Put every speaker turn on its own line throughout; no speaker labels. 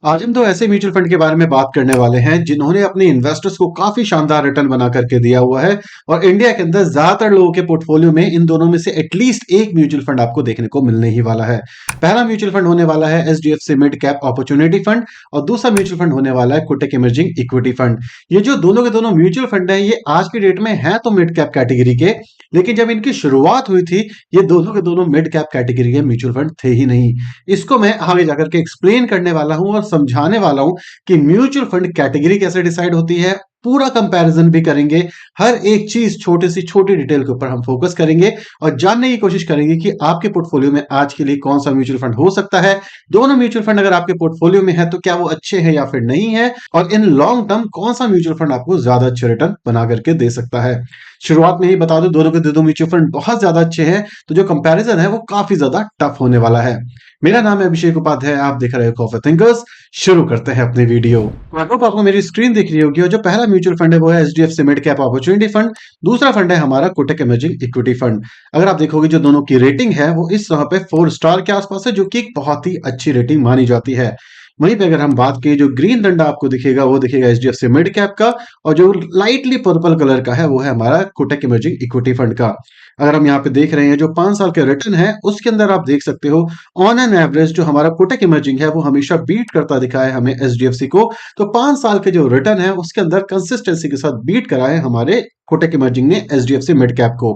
आज हम तो ऐसे म्यूचुअल फंड के बारे में बात करने वाले हैं जिन्होंने अपने इन्वेस्टर्स को काफी शानदार रिटर्न बना करके दिया हुआ है। और इंडिया के अंदर ज्यादातर लोगों के पोर्टफोलियो में इन दोनों में से एटलीस्ट एक म्यूचुअल फंड आपको देखने को मिलने ही वाला है। पहला म्यूचुअल फंड होने वाला है HDFC mid cap opportunity fund और दूसरा म्यूचुअल फंड होने वाला है कोटक इमर्जिंग इक्विटी फंड। ये जो दोनों के दोनों म्यूचुअल फंड है ये आज की डेट में है तो मिड कैप कैटेगरी के, लेकिन जब इनकी शुरुआत हुई थी ये दोनों के दोनों मिड कैप कैटेगरी के म्यूचुअल फंड थे ही नहीं। इसको मैं आगे जाकर के एक्सप्लेन करने वाला हूं और समझाने वाला हूं कि म्यूचुअल फंड कैटेगरी कैसे डिसाइड होती है। पूरा कंपैरिजन भी करेंगे। हर एक चीज छोटी सी छोटी डिटेल के ऊपर हम फोकस करेंगे और जानने की कोशिश करेंगे कि आपके पोर्टफोलियो में आज के लिए कौन सा म्यूचुअल फंड हो सकता है। दोनों म्यूचुअल फंड अगर आपके पोर्टफोलियो में है तो क्या वो अच्छे हैं या फिर नहीं है, और इन लॉन्ग टर्म कौन सा म्यूचुअल फंड आपको ज्यादा अच्छे रिटर्न बना करके दे सकता है। शुरुआत में ही बता दो दोनों के दोनों म्यूचुअल फंड बहुत ज्यादा अच्छे हैं, तो जो कंपैरिजन है वो काफी ज्यादा टफ होने वाला है। मेरा नाम है अभिषेक उपाध्याय, आप देख रहे हो कॉफी थिंकर्स। शुरू करते हैं अपनी वीडियो। आई होप आपको मेरी स्क्रीन दिख रही होगी और जो पहला म्यूचुअल फंड है वो है HDFC mid cap opportunity fund. दूसरा फंड है हमारा कोटक इमर्जिंग इक्विटी फंड। अगर आप देखोगे जो दोनों की रेटिंग है वो इस समय पे 4 स्टार के आसपास है, जो कि एक बहुत ही अच्छी रेटिंग मानी जाती है। वहीं पे अगर हम बात करें जो ग्रीन डंडा आपको दिखेगा वो दिखेगा एचडीएफसी मिड कैप का, और जो लाइटली पर्पल कलर का है वो है हमारा कोटक इमर्जिंग इक्विटी फंड का। अगर हम यहाँ पे देख रहे हैं जो 5 साल के रिटर्न है उसके अंदर आप देख सकते हो ऑन एन एवरेज जो हमारा कोटक इमर्जिंग है वो हमेशा बीट करता दिखा है हमें एचडीएफसी को। तो 5 साल के जो रिटर्न है उसके अंदर कंसिस्टेंसी के साथ बीट करा है हमारे कोटक इमर्जिंग ने एचडीएफसी मिड कैप को।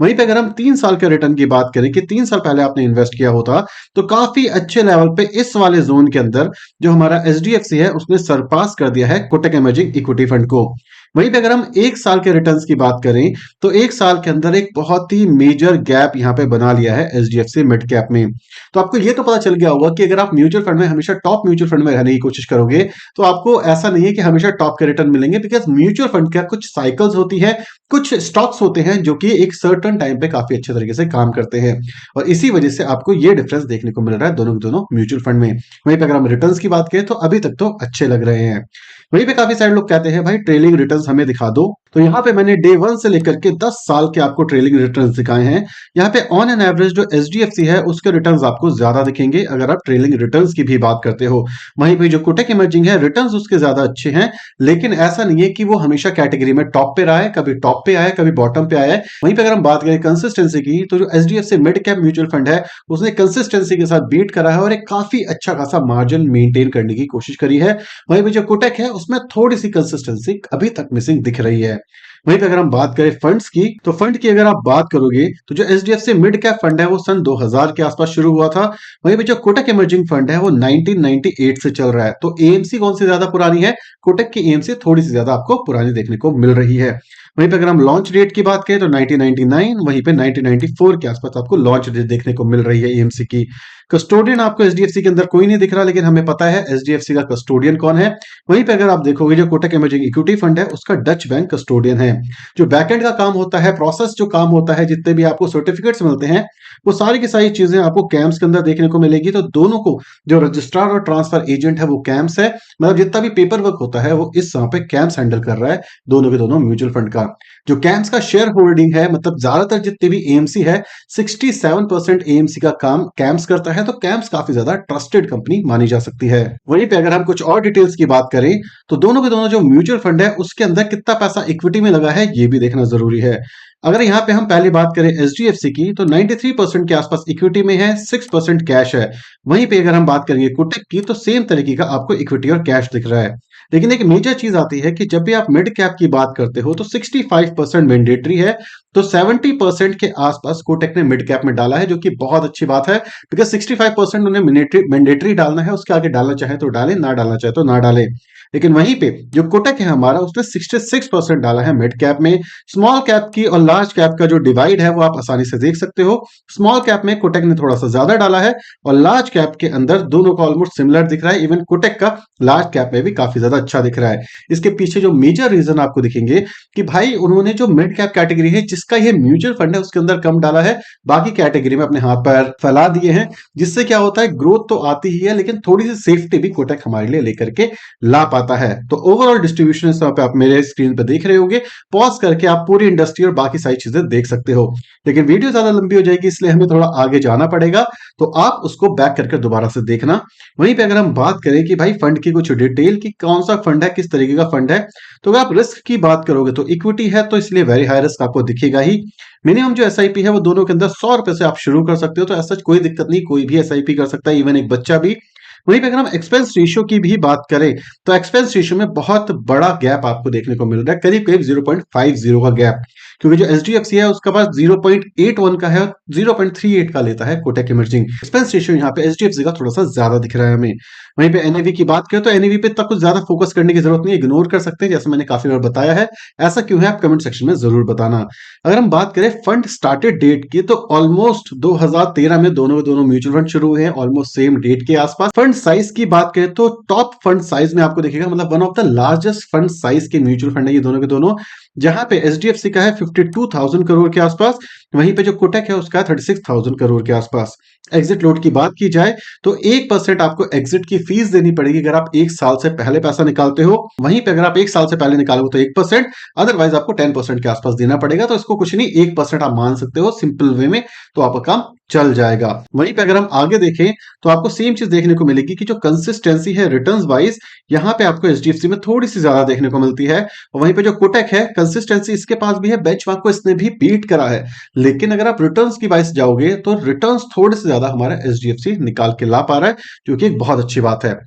वहीं पे अगर हम 3 साल के रिटर्न की बात करें कि 3 साल पहले आपने इन्वेस्ट किया होता तो काफी अच्छे लेवल पे इस वाले जोन के अंदर जो हमारा एचडीएफसी है उसने सरपास कर दिया है कोटक इमर्जिंग इक्विटी फंड को। वहीं पे अगर हम 1 साल के रिटर्न्स की बात करें तो 1 साल के अंदर एक बहुत ही मेजर गैप यहाँ पे बना लिया है एचडीएफसी मिड कैप में। तो आपको ये तो पता चल गया होगा कि अगर आप म्यूचुअल फंड में हमेशा टॉप म्यूचुअल फंड में रहने की कोशिश करोगे तो आपको ऐसा नहीं है कि हमेशा टॉप के रिटर्न मिलेंगे, बिकॉज म्यूचुअल फंड का कुछ साइकिल्स होती है, कुछ स्टॉक्स होते हैं जो कि एक सर्टन टाइम पे काफी अच्छे तरीके से काम करते हैं। और इसी वजह से आपको ये डिफरेंस देखने को मिल रहा है दोनों के दोनों म्यूचुअल फंड में। वहीं पे अगर हम रिटर्न्स की बात करें तो अभी तक तो अच्छे लग रहे हैं। वहीं पे काफी सारे लोग कहते हैं भाई ट्रेलिंग रिटर्न्स हमें दिखा दो, तो यहाँ पे मैंने डे 1 से लेकर के 10 साल के आपको ट्रेलिंग रिटर्न्स दिखाए हैं। यहाँ पे ऑन एन एवरेज जो एचडीएफसी है उसके रिटर्न्स आपको ज्यादा दिखेंगे अगर आप ट्रेलिंग रिटर्न्स की भी बात करते हो। वहीं पे जो कोटक इमर्जिंग है रिटर्न्स उसके ज्यादा अच्छे हैं, लेकिन ऐसा नहीं है कि वो हमेशा कैटेगरी में टॉप पे रहा है, कभी टॉप पे आया कभी बॉटम पे आया है। वहीं पे अगर हम बात करें कंसिस्टेंसी की तो जो HDFC mid cap mutual fund है उसने कंसिस्टेंसी के साथ बीट करा है और एक काफी अच्छा खासा मार्जिन मेंटेन करने की कोशिश करी है। वहीं पे जो कोटक है उसमें थोड़ी सी कंसिस्टेंसी अभी तक मिसिंग दिख रही है। वहीं पे अगर हम बात करें फंड्स की तो फंड की अगर आप बात करोगे तो जो एचडीएफसी मिड कैप फंड है वो सन 2000 के आसपास शुरू हुआ था। वहीं पे जो कोटक इमर्जिंग फंड है वो 1998 से चल रहा है। तो एएमसी कौन सी ज्यादा पुरानी है? कोटक की एएमसी थोड़ी सी ज्यादा आपको पुरानी देखने को मिल रही है। वहीं पे अगर हम लॉन्च डेट की बात करें तो 1999, वहीं पे 1994 के आसपास आपको लॉन्च डेट देखने को मिल रही है एएमसी की। कस्टोडियन आपको एचडीएफसी के अंदर कोई नहीं दिख रहा, लेकिन हमें पता है एचडीएफसी का कस्टोडियन कौन है। वहीं पे अगर आप देखोगे जो कोटक इमर्जिंग इक्विटी फंड है उसका डच बैंक कस्टोडियन है। जो बैकएंड का काम होता है, प्रोसेस जो काम होता है, जितने भी आपको सर्टिफिकेट्स मिलते हैं वो सारी की सारी चीजें आपको कैम्स के अंदर देखने को मिलेगी। तो दोनों को जो रजिस्ट्रार और ट्रांसफर एजेंट है वो कैम्स है, मतलब जितना भी पेपर वर्क होता है वो इस समय पे कैम्स हैंडल कर रहा है दोनों के दोनों म्यूचुअल फंड का। जो कैम्स का शेयर होल्डिंग है, मतलब ज्यादातर जितने भी एएमसी है 67% एएमसी का काम कैम्स करता है। तो कैम्स काफी ज्यादा ट्रस्टेड कंपनी मानी जा सकती है। वहीं पे अगर हम कुछ और डिटेल्स की बात करें तो दोनों के दोनों जो म्यूचुअल फंड है उसके अंदर कितना पैसा इक्विटी में लगा है ये भी देखना जरूरी है। अगर यहाँ पे हम पहली बात करें एचडीएफसी की तो 93% के आसपास इक्विटी में है, 6% कैश है। वहीं पे अगर हम बात करेंगे कोटक की तो सेम तरीके का आपको इक्विटी और कैश दिख रहा है। लेकिन एक मेजर चीज आती है कि जब भी आप मिड कैप की बात करते हो तो 65% मैंडेटरी है। तो 70% के आसपास कोटक ने मिड कैप में डाला है, जो कि बहुत अच्छी बात है, बिकॉज 65% उन्हें मैंडेटरी डालना है, उसके आगे डालना चाहे तो डाले, ना डालना चाहे तो ना डाले। लेकिन वहीं पे जो कोटक है हमारा उसने 66% डाला है मिड कैप में। स्मॉल कैप की और लार्ज कैप का जो डिवाइड है वो आप आसानी से देख सकते हो। स्मॉल कैप में कोटक ने थोड़ा सा ज्यादा डाला है और लार्ज कैप के अंदर दोनों का ऑलमोस्ट सिमिलर दिख रहा है। इवन कोटक का लार्ज कैप में भी काफी ज्यादा अच्छा दिख रहा है। इसके पीछे जो मेजर रीजन आपको दिखेंगे कि भाई उन्होंने जो मिड कैप कैटेगरी है जिसका ये म्यूचुअल फंड है उसके अंदर कम डाला है, बाकी कैटेगरी में अपने हाथ पैर फैला दिए हैं, जिससे क्या होता है ग्रोथ तो आती ही है लेकिन थोड़ी सी सेफ्टी भी कोटक हमारे लिए लेकर के ला आता है। तो ओवरऑल डिस्ट्रीब्यूशन इस पे आप मेरे स्क्रीन पे देख रहे होंगे। पॉज करके आप पूरी इंडस्ट्री और बाकी सारी चीजें देख सकते हो, लेकिन वीडियो ज्यादा लंबी हो जाएगी इसलिए हमें थोड़ा आगे जाना पड़ेगा, तो आप उसको बैक करके दोबारा से देखना। वहीं पे अगर हम बात करें कि भाई फंड की कुछ डिटेल की कौन सा फंड है, किस तरीके का फंड है, तो अगर आप रिस्क की बात करोगे तो इक्विटी है, तो इसलिए वेरी हाई रिस्क आपको दिखेगा ही। मिनिमम जो एसआईपी है वो दोनों के अंदर 100 रुपए से आप शुरू कर सकते हो, तो ऐसा कोई दिक्कत नहीं, कोई भी एसआईपी कर सकता है, इवन एक बच्चा भी। वहीं पे अगर हम एक्सपेंस रेशियो की भी बात करें तो एक्सपेंस रेशियो में बहुत बड़ा गैप आपको देखने को मिल रहा है, करीब करीब 0.50 का गैप, क्योंकि जो एचडीएफसी है उसका पास 0.81 का है, 0.38 का लेता है कोटक इमर्जिंग। एक्सपेंस रेशियो यहाँ पे एचडीएफसी का थोड़ा सा ज्यादा दिख रहा है हमें। वहीं पे एनएवी की बात करें तो एनएवी पे तक कुछ ज्यादा फोकस करने की जरूरत नहीं, इग्नोर कर सकते हैं, जैसे मैंने काफी बार बताया है। ऐसा क्यों है आप कमेंट सेक्शन में जरूर बताना। अगर हम बात करें फंड स्टार्टेड डेट की तो ऑलमोस्ट 2013 में दोनों के दोनों म्यूचुअल फंड शुरू हुए हैं, ऑलमोस्ट सेम डेट के आसपास। फंड साइज की बात करें तो टॉप फंड साइज में आपको दिखेगा, मतलब one of the largest fund size के म्यूचुअल फंड है ये दोनों के दोनों, जहां पे एचडीएफसी का है 52,000 करोड़ के आसपास, वहीं पे जो कोटक है उसका 36,000 करोड़ के आसपास। एग्जिट लोड की बात की जाए तो 1% आपको एग्जिट की फीस देनी पड़ेगी अगर आप 1 साल से पहले पैसा निकालते हो। वहीं पे अगर आप 1 साल से पहले निकालोगे तो 1%, अदरवाइज आपको 10% के आसपास देना पड़ेगा। तो इसको कुछ नहीं, 1% आप मान सकते हो सिंपल वे में, तो आपका काम चल जाएगा। वहीं पे अगर हम आगे देखें तो आपको सेम चीज देखने को मिलेगी कि जो कंसिस्टेंसी है रिटर्न्स वाइज, यहाँ पे आपको एचडीएफसी में थोड़ी सी ज्यादा देखने को मिलती है। और वहीं पे जो कोटक है कंसिस्टेंसी इसके पास भी है, बेंचमार्क को इसने भी बीट करा है, लेकिन अगर आप रिटर्न्स की वाइज जाओगे तो रिटर्न्स थोड़े से ज्यादा हमारा एचडीएफसी निकाल के ला पा रहा है, जो कि एक बहुत अच्छी बात है।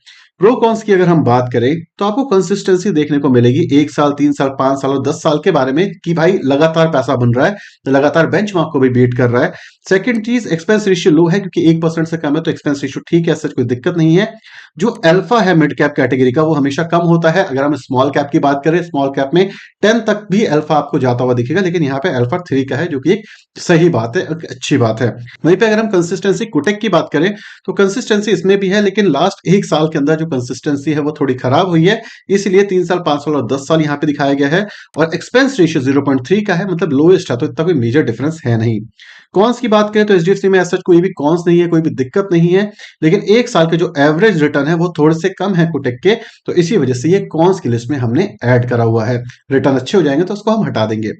प्रो कॉन्स की अगर हम बात करें तो आपको कंसिस्टेंसी देखने को मिलेगी 1 साल, 3 साल, 5 साल और 10 साल के बारे में, कि भाई लगातार पैसा बन रहा है, लगातार बेंचमार्क को भी बीट कर रहा है। सेकंड चीज, एक्सपेंस रेशियो लो है, क्योंकि 1% से कम है तो एक्सपेंस रेशियो ठीक है, ऐसा कोई दिक्कत नहीं है। जो अल्फा है मिड कैप कैटेगरी का वो हमेशा कम होता है। अगर हम स्मॉल कैप की बात करें, स्मॉल कैप में 10 तक भी अल्फा आपको जाता हुआ दिखेगा, लेकिन यहाँ पे अल्फा 3 का है, जो कि एक सही बात है, अच्छी बात है। वहीं पे अगर हम कंसिस्टेंसी कोटक की बात करें तो कंसिस्टेंसी इसमें भी है, लेकिन लास्ट 1 साल के अंदर जो कंसिस्टेंसी है वो थोड़ी खराब हुई है, इसलिए 3 साल, 5 साल और 10 साल यहाँ पे दिखाया गया है। और एक्सपेंस रेशियो 0.3 का है, मतलब लोएस्ट है, तो इतना कोई मेजर डिफरेंस है नहीं। कॉन्स की बात करें तो एचडीएफसी में ऐसा कोई भी कॉन्स नहीं है, कोई भी दिक्कत नहीं है, लेकिन 1 साल के जो एवरेज रिटर्न है वो थोड़े से कम है कोटक के, तो इसी वजह से ये कॉन्स की लिस्ट में हमने ऐड करा हुआ है। रिटर्न अच्छे हो जाएंगे तो उसको हम हटा देंगे।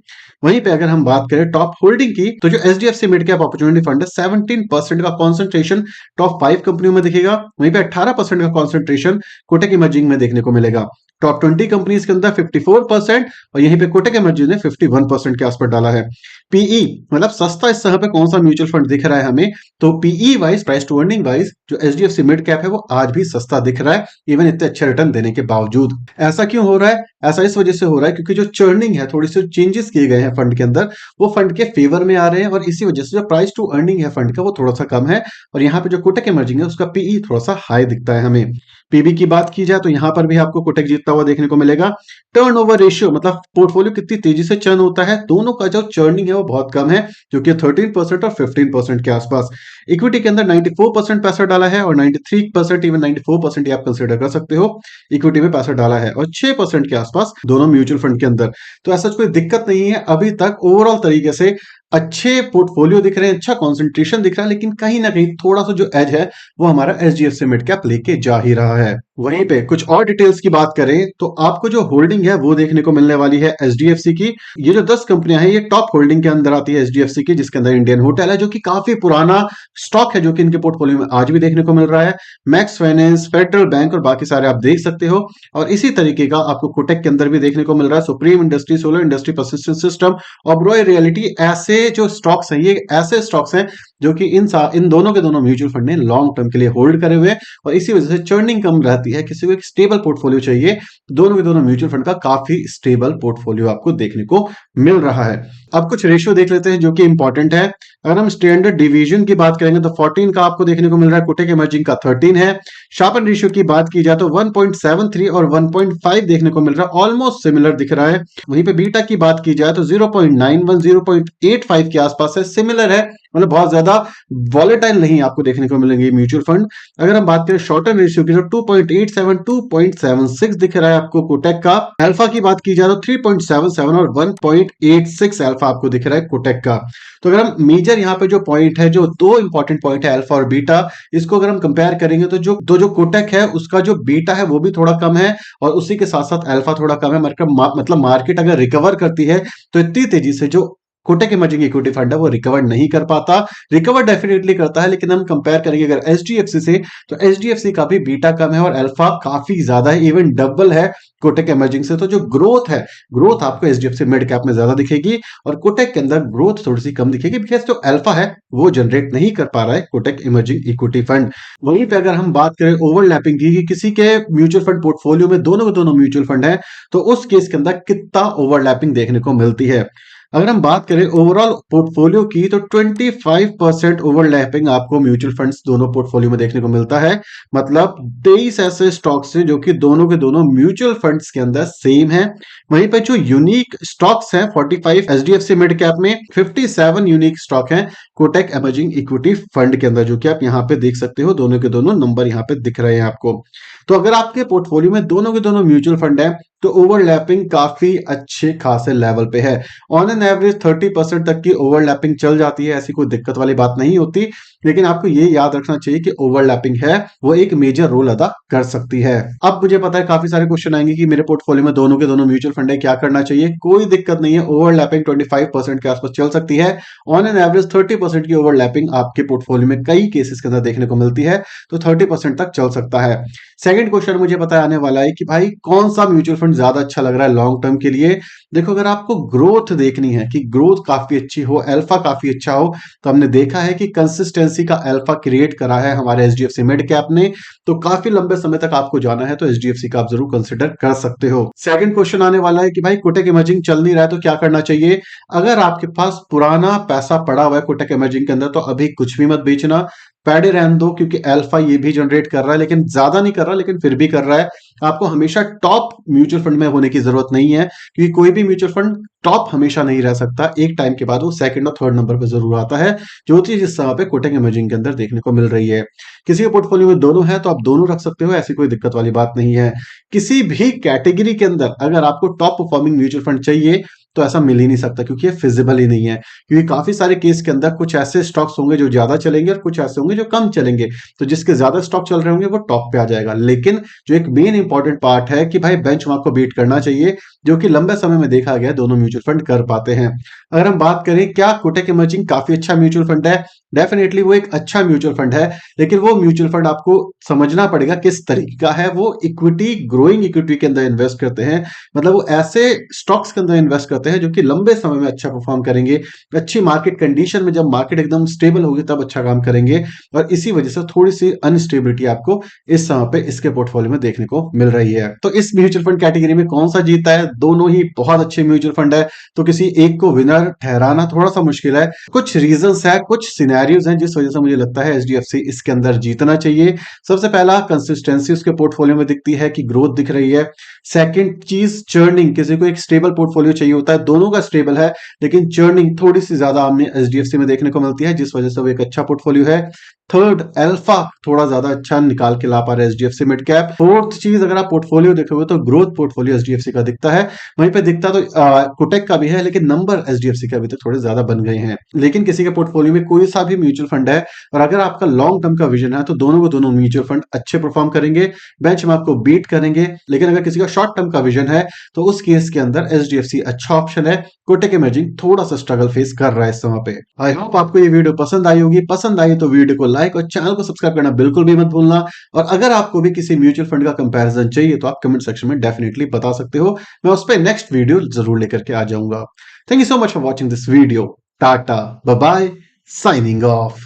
वहीं पे अगर हम बात करें टॉप होल्डिंग की, तो जो HDFC mid cap opportunity fund है 17% का कॉन्सेंट्रेशन टॉप 5 कंपनियों में दिखेगा। वहीं पे 18% का कॉन्सेंट्रेशन कोटक इमर्जिंग में देखने को मिलेगा। टॉप 20 कंपनीज के अंदर 54% और यहीं पे कोटक इमर्जिंग ने 51% के आसपास डाला है। पीई मतलब सस्ता इस समय पे कौन सा म्यूचुअल फंड दिख रहा है हमें, तो PE wise, price to earning wise, जो एचडीएफसी मिड कैप है वो आज भी सस्ता दिख रहा है, इवन इतने अच्छे रिटर्न देने के बावजूद। ऐसा क्यों हो रहा है? ऐसा इस वजह से हो रहा है क्योंकि जो चर्निंग है, थोड़ी सी चेंजेस किए गए हैं फंड के अंदर, वो फंड के फेवर में आ रहे हैं, और इसी वजह से जो प्राइस टू अर्निंग है फंड का वो थोड़ा सा कम है। और यहाँ पे जो कोटक इमर्जिंग है उसका पीई थोड़ा सा हाई दिखता है हमें। पीबी की बात की जाए तो यहां पर भी आपको कोटक जीतता हुआ देखने को मिलेगा। टर्नओवर रेशियो मतलब पोर्टफोलियो कितनी तेजी से चर्न होता है, दोनों का जो चर्निंग है वो बहुत कम है, जो कि 13% और 15% के आसपास। इक्विटी के अंदर 94% पैसा डाला है, और 93%, इवन 94% आप कंसिडर कर सकते हो, इक्विटी में पैसा डाला है, और 6% के आसपास दोनों म्यूचुअल फंड के अंदर। तो ऐसा कोई दिक्कत नहीं है अभी तक, ओवरऑल तरीके से अच्छे पोर्टफोलियो दिख रहे हैं, अच्छा कॉन्सेंट्रेशन दिख रहा है, लेकिन कहीं ना कहीं थोड़ा सा जो एज है वो हमारा एचडीएफसी मिड कैप लेके जा ही रहा है। वहीं पे कुछ और डिटेल्स की बात करें तो आपको जो होल्डिंग है वो देखने को मिलने वाली है एचडीएफसी की। ये जो 10 कंपनियां हैं ये टॉप होल्डिंग के अंदर आती है एचडीएफसी की, जिसके अंदर इंडियन होटल है जो कि काफी पुराना स्टॉक है, जो कि इनके पोर्टफोलियो में आज भी देखने को मिल रहा है। मैक्स फाइनेंस, फेडरल बैंक और बाकी सारे आप देख सकते हो। और इसी तरीके का आपको कोटक के अंदर भी देखने को मिल रहा है, supreme industry, solar industry, persistent system, Oberoi realty. ऐसे जो स्टॉक्स हैं ये ऐसे स्टॉक्स हैं जो कि इन दोनों के दोनों म्यूचुअल फंड ने लॉन्ग टर्म के लिए होल्ड करे हुए हैं, और इसी वजह से चर्निंग कम रहती है। किसी को एक स्टेबल पोर्टफोलियो चाहिए, दोनों के दोनों म्यूचुअल फंड का काफी स्टेबल पोर्टफोलियो आपको देखने को मिल रहा है। अब कुछ रेशियो देख लेते हैं जो कि इंपॉर्टेंट है। अगर हम स्टैंडर्ड डिवीजन की बात करेंगे तो 14 का आपको देखने को मिल रहा है, कोटक इमर्जिंग का 13 है। शार्पन रेशियो की बात की जाए तो 1.73 और 1.5 देखने को मिल रहा है, ऑलमोस्ट सिमिलर दिख रहा है। वहीं पे बीटा की बात की जाए तो 0.91, 0.85 के आसपास है, सिमिलर है, मतलब बहुत ज्यादा ज्यादा वॉलेटाइल नहीं आपको देखने को मिलेंगे म्यूचुअल फंड। अगर हम बात करें शॉर्ट टर्म रेशियो की तो 2.87 2.76 दिख रहा है आपको कोटक का। अल्फा की बात की जाए तो 3.77 और 1.86 अल्फा आपको दिख रहा है कोटक का। तो अगर हम मेजर यहाँ पे जो पॉइंट है, जो दो इंपॉर्टेंट पॉइंट है अल्फा और बीटा, इसको अगर हम कंपेयर करेंगे तो जो कोटक है उसका जो बीटा है वो भी थोड़ा कम है और उसी के साथ साथ अल्फा थोड़ा कम है। मतलब मार्केट अगर रिकवर करती है तो इतनी तेजी से जो कोटक इमर्जिंग इक्विटी फंड है वो रिकवर नहीं कर पाता। रिकवर डेफिनेटली करता है, लेकिन हम कंपेयर करेंगे अगर एचडीएफसी से तो एचडीएफसी का भी बीटा कम है और अल्फा काफी ज्यादा है, इवन डबल है कोटक इमर्जिंग से। तो जो ग्रोथ है, ग्रोथ आपको एचडीएफसी मिड कैप में ज्यादा दिखेगी और कोटक के अंदर ग्रोथ थोड़ी सी कम दिखेगी, बिकॉज जो अल्फा है वो जनरेट नहीं कर पा रहा है कोटक इमर्जिंग इक्विटी फंड। वहीं पे अगर हम बात करें ओवरलैपिंग की कि किसी के म्यूचुअल फंड पोर्टफोलियो में दोनों के दोनों म्यूचुअल फंड है, तो उस केस के अंदर कितना ओवरलैपिंग देखने को मिलती है। अगर हम बात करें ओवरऑल पोर्टफोलियो की तो 25% ओवरलैपिंग आपको म्यूचुअल फंड्स दोनों पोर्टफोलियो में देखने को मिलता है। मतलब 23 ऐसे स्टॉक्स हैं जो कि दोनों के दोनों म्यूचुअल फंड्स के अंदर सेम है। वहीं पर जो यूनिक स्टॉक्स हैं 45 एचडीएफसी मिड कैप में, 57 यूनिक स्टॉक हैं कोटक इमर्जिंग इक्विटी फंड के अंदर, जो कि आप यहाँ पे देख सकते हो, दोनों के दोनों नंबर यहाँ पे दिख रहे हैं आपको। तो अगर आपके पोर्टफोलियो में दोनों के दोनों म्यूचुअल फंड है तो ओवरलैपिंग काफी अच्छे खासे लेवल पे है। ऑन एन एवरेज 30% तक की ओवरलैपिंग चल जाती है, ऐसी कोई दिक्कत वाली बात नहीं होती। लेकिन आपको ये याद रखना चाहिए कि ओवरलैपिंग है वो एक मेजर रोल अदा कर सकती है। अब मुझे पता है काफी सारे क्वेश्चन आएंगे कि मेरे पोर्टफोलियो में दोनों के दोनों म्यूचुअल फंड है, क्या करना चाहिए। कोई दिक्कत नहीं है, ओवरलैपिंग 25% के आसपास चल सकती है। ऑन एन एवरेज 30% की ओवरलैपिंग आपके पोर्टफोलियो में कई केसेस के अंदर देखने को मिलती है, तो 30% तक चल सकता है। सेकंड क्वेश्चन मुझे पता आने वाला है कि भाई कौन सा म्यूचुअल फंड ज्यादा अच्छा लग रहा है लॉन्ग टर्म के लिए। देखो, अगर आपको ग्रोथ देखनी है कि ग्रोथ काफी अच्छी हो, अल्फा काफी अच्छा हो, तो हमने देखा है कि कंसिस्टेंसी का अल्फा क्रिएट करा है हमारे एचडीएफसी मिड कैप ने। तो काफी लंबे समय तक आपको जाना है तो एचडीएफसी का आप जरूर कंसिडर कर सकते हो। सेकंड क्वेश्चन आने वाला है कि भाई कोटक इमर्जिंग चल नहीं रहा है तो क्या करना चाहिए। अगर आपके पास पुराना पैसा पड़ा हुआ है कोटक इमर्जिंग के अंदर तो अभी कुछ भी मत बेचना, पैडे रहने दो, क्योंकि अल्फा ये भी जनरेट कर रहा है, लेकिन ज्यादा नहीं कर रहा, लेकिन फिर भी कर रहा है। आपको हमेशा टॉप म्यूचुअल फंड में होने की जरूरत नहीं है, क्योंकि कोई भी म्यूचुअल फंड टॉप हमेशा नहीं रह सकता, एक टाइम के बाद वो सेकंड और थर्ड नंबर पर जरूर आता है, जो चीज इस समय पे कोटक इमर्जिंग के अंदर देखने को मिल रही है। किसी के पोर्टफोलियो में दोनों है तो आप दोनों रख सकते हो, ऐसी कोई दिक्कत वाली बात नहीं है। किसी भी कैटेगरी के अंदर अगर आपको टॉप परफॉर्मिंग म्यूचुअल फंड चाहिए तो ऐसा मिल ही नहीं सकता, क्योंकि ये फिजिबल ही नहीं है। क्योंकि काफी सारे केस के अंदर कुछ ऐसे स्टॉक्स होंगे जो ज्यादा चलेंगे और कुछ ऐसे होंगे जो कम चलेंगे, तो जिसके ज्यादा स्टॉक चल रहे होंगे वो टॉप पे आ जाएगा। लेकिन जो एक मेन इंपॉर्टेंट पार्ट है कि भाई बेंचमार्क को बीट करना चाहिए, जो कि लंबे समय में देखा गया दोनों म्यूचुअल फंड कर पाते हैं। अगर हम बात करें क्या कोटक इमर्जिंग काफी अच्छा म्यूचुअल फंड है, डेफिनेटली वो एक अच्छा म्यूचुअल फंड है, लेकिन वो म्यूचुअल फंड आपको समझना पड़ेगा किस तरीके का है। वो इक्विटी, ग्रोइंग इक्विटी के अंदर इन्वेस्ट करते हैं, मतलब वो ऐसे स्टॉक्स के अंदर इन्वेस्ट करते हैं जो कि लंबे समय में अच्छा परफॉर्म करेंगे, अच्छी मार्केट कंडीशन में, जब मार्केट एकदम स्टेबल होगी तब अच्छा काम करेंगे। और इसी वजह से थोड़ी सी अनस्टेबिलिटी आपको इस समय पे इसके पोर्टफोलियो में देखने को मिल रही है। तो इस म्यूचुअल फंड कैटेगरी में कौन सा जीता है, दोनों ही बहुत अच्छे म्यूचुअल फंड है, तो किसी एक को विनर ठहराना थोड़ा सा मुश्किल है। कुछ रीजंस है, कुछ सिनेरियोज हैं जिस वजह से मुझे लगता है एचडीएफसी इसके अंदर जीतना चाहिए। सबसे पहला, कंसिस्टेंसी उसके पोर्टफोलियो में दिखती है कि ग्रोथ दिख रही है। सेकंड चीज, चर्निंग, किसी को एक स्टेबल पोर्टफोलियो चाहिए होता है, दोनों का स्टेबल है लेकिन चर्निंग थोड़ी सी ज्यादा हमने एचडीएफसी में देखने को मिलती है, जिस वजह से वो एक अच्छा पोर्टफोलियो है। थर्ड, अल्फा थोड़ा ज्यादा अच्छा निकाल के ला पा रहा है एचडीएफसी मिड कैप। फोर्थ चीज, अगर आप पोर्टफोलियो देखोगे तो ग्रोथ पोर्टफोलियो एचडीएफसी का दिखता है, वहीं पे दिखता तो कोटक का भी है, लेकिन नंबर एचडीएफसी के अभी तक थोड़े ज्यादा बन गए हैं। लेकिन किसी के पोर्टफोलियो में कोई सा भी म्यूचुअल फंड है और अगर आपका लॉन्ग टर्म का विजन है तो दोनों को दोनों म्यूचुअल फंड अच्छे परफॉर्म करेंगे, बेंचमार्क को बीट करेंगे। लेकिन अगर किसी का शॉर्ट टर्म का विजन है तो उस केस के अंदर एचडीएफसी अच्छा ऑप्शन है। कोटक इमर्जिंग थोड़ा सा स्ट्रगल फेस कर रहा है इस समय पे। आई होप आपको ये वीडियो पसंद आई होगी। पसंद आई तो वीडियो को लाइक और चैनल को सब्सक्राइब करना बिल्कुल भी मत भूलना। और अगर आपको भी किसी म्यूचुअल फंड का कंपैरिजन चाहिए तो आप कमेंट सेक्शन में डेफिनेटली बता सकते हो, मैं उस पर नेक्स्ट वीडियो जरूर लेकर के आ जाऊंगा। Thank you so much for watching this video. Tata, bye bye, signing of.